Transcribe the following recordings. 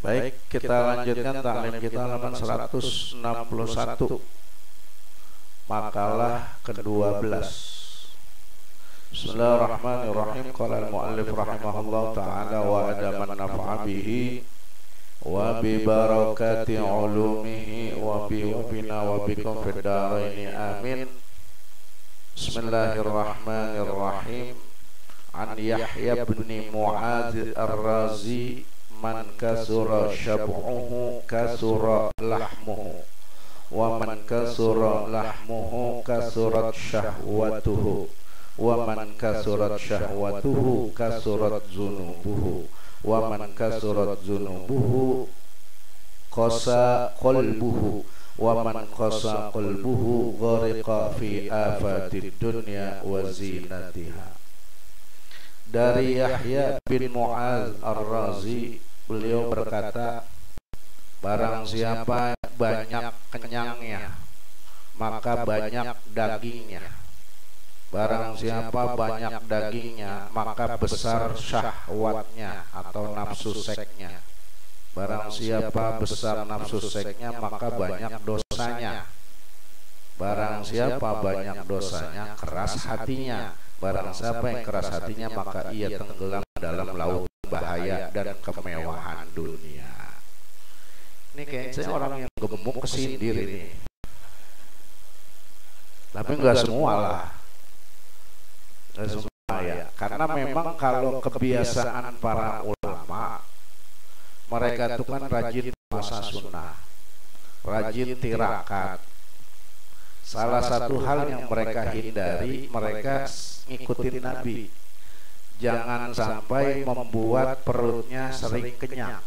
Baik, kita lanjutkan taklim kita halaman 161, makalah ke-12. Bismillahirrahmanirrahim. Qala al-muallif rahimahullah ta'ala wa adaman nafa'a bihi wa bi barakati ulumihi wa bi wabina wa bikum fid dharaini amin. Bismillahirrahmanirrahim. An Yahya bin Mu'adz ar-Razi, man kasura syab'uhu kasura lahmuhu wa man kasura lahmuhu kasurat syahwatuhu wa man kasurat syahwatuhu kasurat zunubuhu wa man kasurat zunubuhu qasa qalbuhu wa man qasa qalbuhu ghariqa fi afatid dunya wa zinatiha. Dari Yahya bin Mu'adz ar-Razi, beliau berkata, barang siapa banyak kenyangnya, maka banyak dagingnya. Barang siapa banyak dagingnya, maka besar syahwatnya atau nafsu seksnya. Barang siapa besar nafsu seksnya, maka banyak dosanya. Barang siapa banyak dosanya, keras hatinya. Barang siapa yang keras hatinya, maka ia tenggelam dalam laut bahaya dan kemewahan dunia. Ini kayaknya orang yang gemuk kesindir ini. Tapi enggak semua lah. Enggak semua ya. Karena memang kalau kebiasaan para ulama, mereka itu kan rajin puasa sunnah, rajin tirakat. Salah satu hal yang mereka hindari, mereka ngikutin Nabi. Jangan sampai membuat perutnya sering kenyang.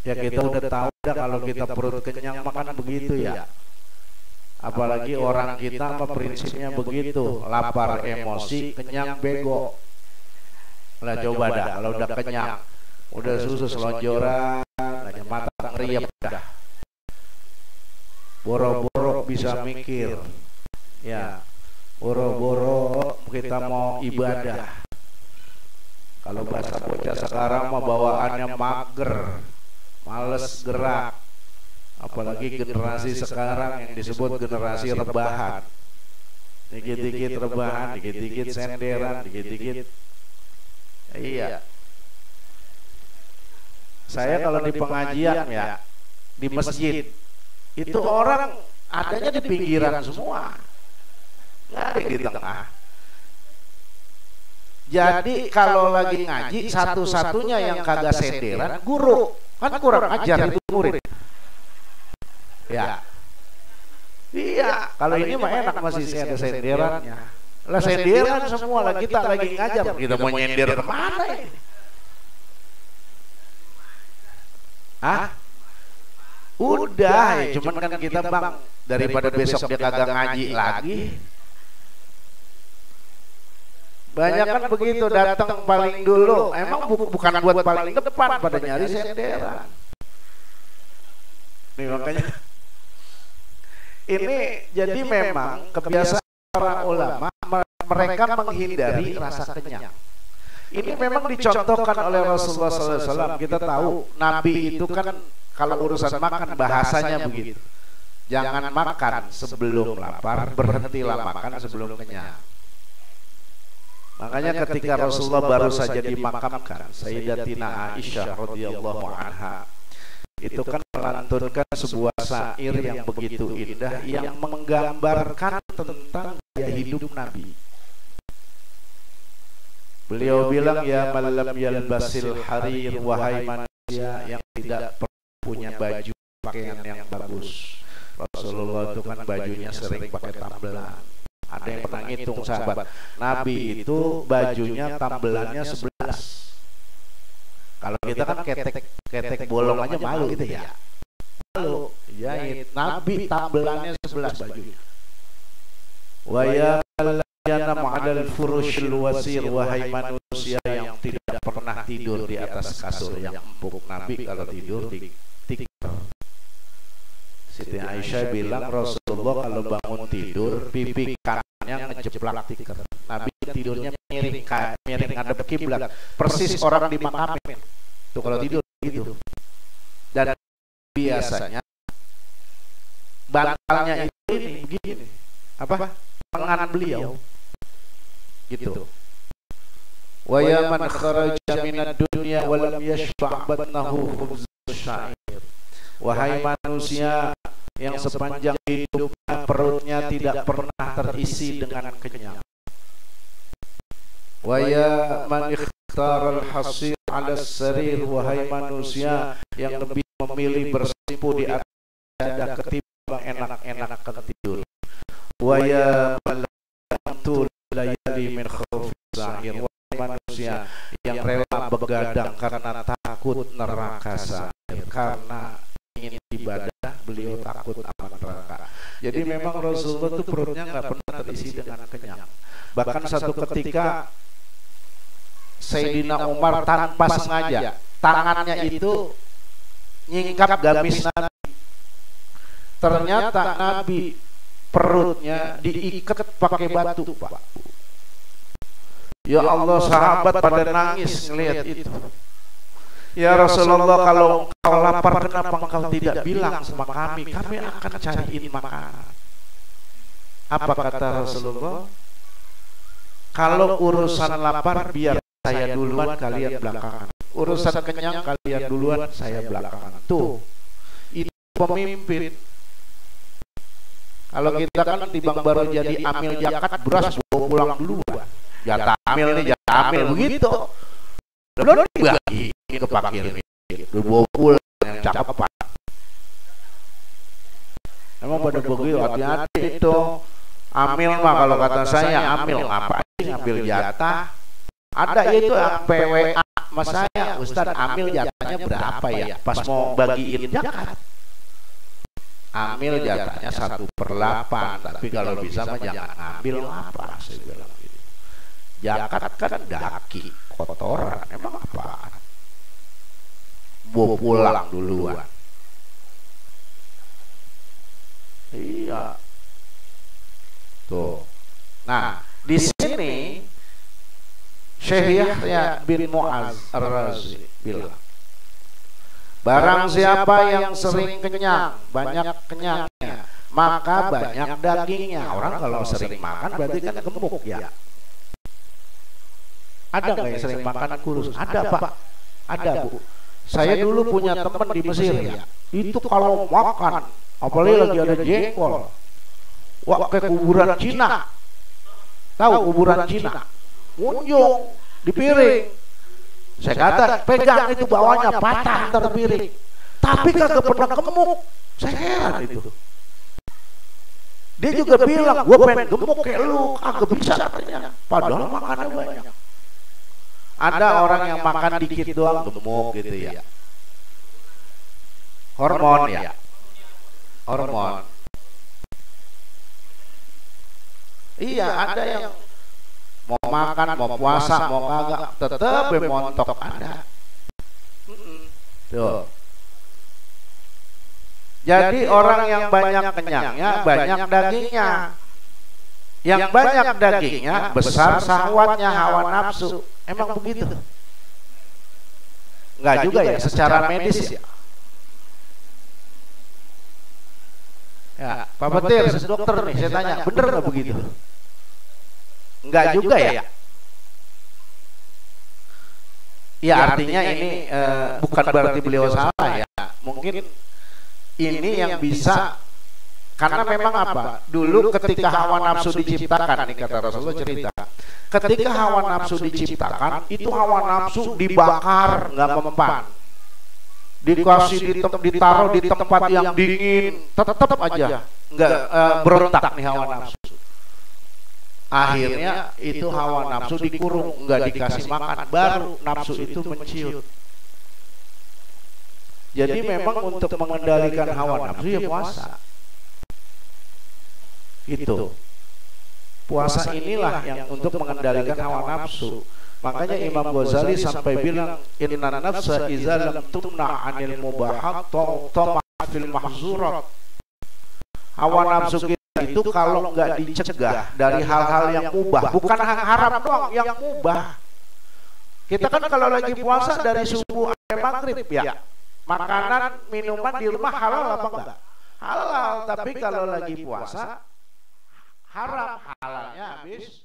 Ya kita udah tahu dah kalau kita perut kenyang makan begitu ya. Apalagi orang kita apa prinsipnya begitu, lapar emosi, kenyang bego. Lah coba dah kalau udah kenyang, udah susu selonjoran, aja mata ngeriap dah. Boro-boro bisa mikir, ya, boro-boro kita mau ibadah. Kalau bahasa bocah sekarang mah bawaannya mager, males gerak. Apalagi generasi sekarang yang disebut generasi rebahan. Dikit-dikit rebahan, dikit-dikit senderan, dikit-dikit. Iya. Saya kalau di pengajian ya, di masjid, itu orang adanya di pinggiran semua, nggak ada di tengah. Jadi kalau lagi ngaji, satu-satunya yang kagak senderan guru, kan kurang ajar itu murid. Ya, iya. Kalau ini mah enak masih ada senderannya. Lah senderan semua lah, kita lagi ngajar, kita mau nyender kemana ini? Hah? Udah, ya, cuman kan kita bang, daripada besok dia kagak ngaji lagi. Banyak kan begitu, datang paling dulu. Emang bukan buat paling depan, pada nyari senderan. Nih makanya ini jadi memang kebiasaan para ulama, mereka menghindari rasa kenyang. Ini memang dicontohkan oleh Rasulullah SAW. Kita tahu Nabi itu kan kalau urusan makan bahasanya begitu. Jangan makan sebelum lapar, berhentilah makan sebelum kenyang. Makanya ketika Rasulullah baru saja dimakamkan, Sayyidatina Aisyah radhiyallahu anha itu kan melantunkan sebuah syair yang begitu indah, yang menggambarkan tentang gaya hidup Nabi. Beliau bilang, ya malam yalbasil harir, wahai manusia yang tidak punya baju pakaian yang bagus. Rasulullah itu kan bajunya sering pakai tambelan. Ada yang pernah ngitung sahabat, Nabi itu bajunya tambelannya 11. Kalau kita kan ketek bolong aja malu gitu ya. Malu jahit. Nabi tambelannya 11 bajunya. Wa ya yanam 'alal furushil wasir, wahai manusia yang tidak pernah tidur di atas kasur yang empuk. Nabi kalau tidur di tikar. Siti Aisyah bilang Rasulullah kalau bangun tidur pipi kanannya ngejeplak tikar. Nabi tidurnya miring ngadep kiblat, persis orang dimakamin. Tuh kalau tidur gitu. Dan biasanya bantalnya itu ini begini. Apa? Lengan beliau. Gitu. Wa ya man kharaja minad dunya wa lam yashba' batnahu khubz syair. Wahai manusia yang sepanjang hidupnya perutnya tidak pernah terisi dengan kenyang. Wa ya man ikhtaral hasir 'ala sarir, wahai manusia yang lebih memilih bersimpu di atas dada ketimbang enak-enakan tidur. Wa ya man tul layali min khawfi sahir, wahai manusia yang rela begadang karena takut neraka sahir. Karena ingin ibadah beliau takut aman neraka. Jadi memang Rasulullah itu perutnya nggak pernah terisi dengan kenyang. Bahkan satu ketika Sayyidina Umar tanpa sengaja tangannya itu nyingkap gamis Nabi. Ternyata Nabi perutnya diikat pakai batu, Pak. Ya Allah, sahabat pada nangis ngelihat itu. Ya Rasulullah, kalau engkau lapar kenapa engkau tidak bilang sama kami? Kami akan cariin makanan. Apa kata Rasulullah? Kalau urusan lapar biar saya duluan, kalian belakangan. Urusan kenyang kalian duluan, saya belakangan. Tuh, itu pemimpin. Kalau kita kan timbang baru jadi amil zakat beras bawa pulang duluan. Jatah amil nih, jatah amil begitu. Belum dibagi ke fakir miskin, bawa pulang yang cakep Pak. Emang pada begitu, hati-hati itu. Amil mah kalau kata saya amil ngapain ngambil jatah? Ada itu PWA mas saya, Ustaz amil jatahnya berapa ya? Pas mau bagiin zakat. Amil jatahnya 1/8, tapi kalau bisa mah jangan ambil apa, saya bilang gitu. Zakat kan daki, kotoran, emang apa? Bawa pulang duluan. Iya. Tuh. Nah, di sini Syekh Yahya bin Mu'az Ar-Razi bilang, barang siapa yang sering kenyang, banyak kenyangnya, maka banyak dagingnya. Orang kalau sering makan berarti kan gemuk ya. Ada nggak yang sering makan kurus? Ada Pak, ada Bu. Saya dulu punya teman di Mesir ya. Itu kalau makan, apalagi lagi ada jengkol, wah kayak kuburan Cina. Tahu kuburan Cina? Munjung di piring. Saya kata pegang itu bawahnya patah ntar piring. Tapi kagak pernah gemuk. Saya heran itu. Dia juga bilang, gue pengen gemuk kayak lu, kagak bisa katanya. Padahal makannya banyak. Ada orang yang makan dikit doang gemuk gitu ya. Hormon ya. Hormon. Iya, ada yang mau makan, mau puasa, mau kagak, tetep montok ada. Tuh. Jadi orang yang banyak kenyangnya, banyak dagingnya. Yang banyak dagingnya, besar syahwatnya, hawa nafsu. Emang begitu? Enggak juga ya, secara medis ya. Ya, Pak Petir, dokter nih, saya tanya, bener nggak begitu? Enggak juga ya? Ya artinya ini bukan berarti beliau salah ya. Mungkin ini yang bisa, karena memang apa? Dulu ketika hawa nafsu diciptakan, nih kata Rasulullah cerita, ketika hawa nafsu diciptakan, itu hawa nafsu dibakar, nggak mempan. Dikasih ditaruh di tempat yang dingin, tetap aja nggak berontak nih hawa nafsu. Akhirnya itu hawa nafsu dikurung, nggak dikasih makan, baru nafsu itu menciut. Jadi memang untuk mengendalikan hawa nafsu ya puasa. Gitu. Puasa inilah yang untuk mengendalikan hawa nafsu. Makanya Imam Ghazali sampai bilang, inna nafsa iza lam tumna 'anil mubahat tama'at fil mahzurat. Hawa nafsu kita itu kalau nggak dicegah dari hal-hal yang mubah, bukan haram doang, yang mubah. Kita kan kalau lagi puasa dari subuh sampai maghrib ya. Makanan, minuman di rumah halal apa enggak? Halal, tapi kalau lagi puasa haram, halalnya habis